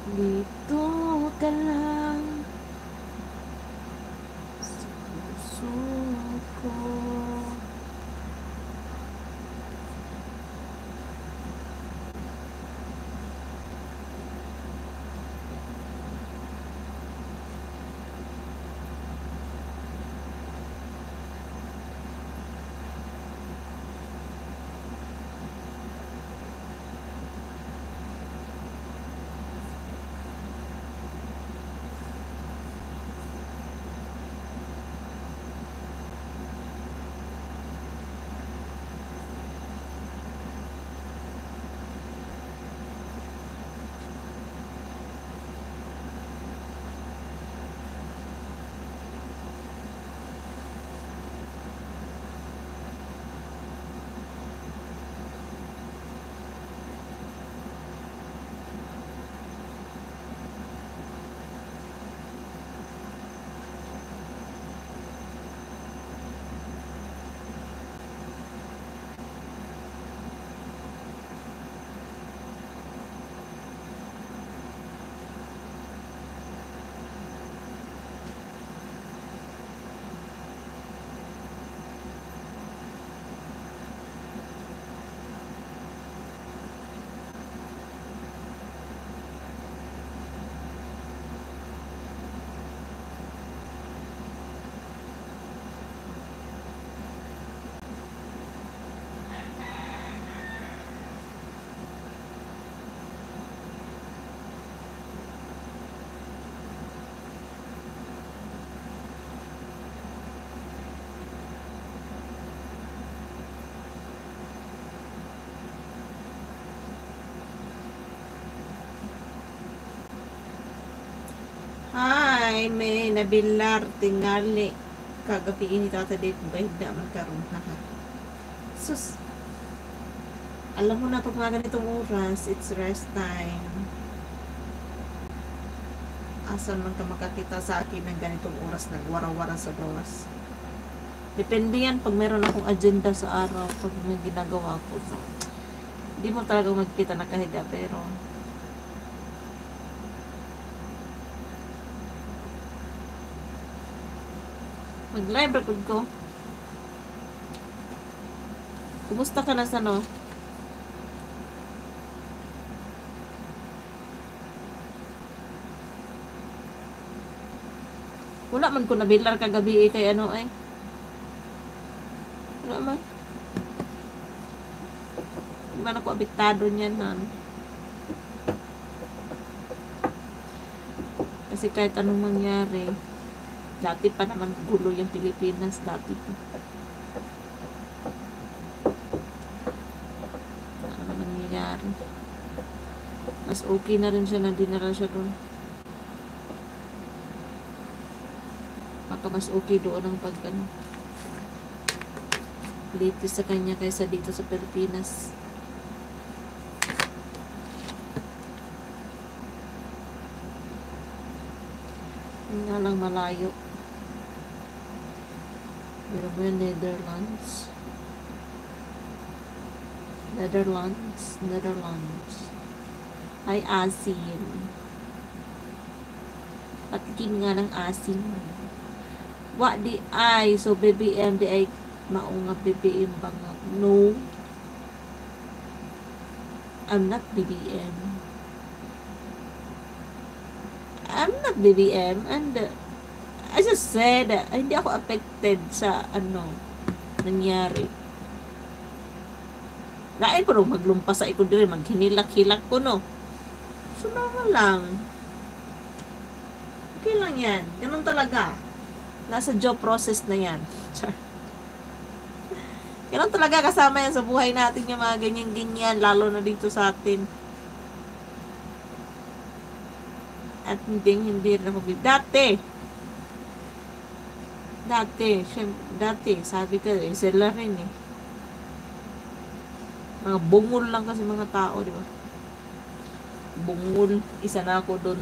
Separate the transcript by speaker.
Speaker 1: Dito ka lang sa puso ko. Hi, may nabilar tingali. Kagabi ini tata date ba hindi man karon ha. Sus. Alam mo na pag mga ganitong oras, it's rest time. Asan man ka makakita sa akin ng ganitong oras, nagwara-wara sa gawas. Depende yan pag meron akong agenda sa araw, pag may ginagawa ko. Hindi mo talaga magkita nakahiga, pero mag-live record ko. Kumusta ka na sa no? Wala man ko nabilar kagabi kay ano ay. Wala man. Hindi man ako abiktado niyan han. Kasi kahit anong mangyari, dati pa naman gulo yung Pilipinas, dati pa. Ano naman nangyayari? Mas okay na rin siya na dinala siya doon. Baka mas okay doon ang pag ano, latest sa kanya kaysa dito sa Pilipinas. Yun nga lang malayo. Pero mo yung Netherlands. Ay, asin. Patikin nga ng asin. Wa di ay. So, BBM di ay maunga BBM ba nga? No. I'm not BBM. And I just said hindi ako affected sa ano nangyari. Lain ko rin maglumpas sa iko dire, maghinilak-hilak ko no. So, lang. Okay lang yan. Ganun talaga. Nasa job process na yan. Ganun talaga kasama yan sa buhay natin yung mga ganyan-ganyan, lalo na dito sa atin. At hindi rin ako dati, sabi ko, sila rin eh. Mga bungol lang kasi mga tao, di ba? Bungol, isa na ako doon.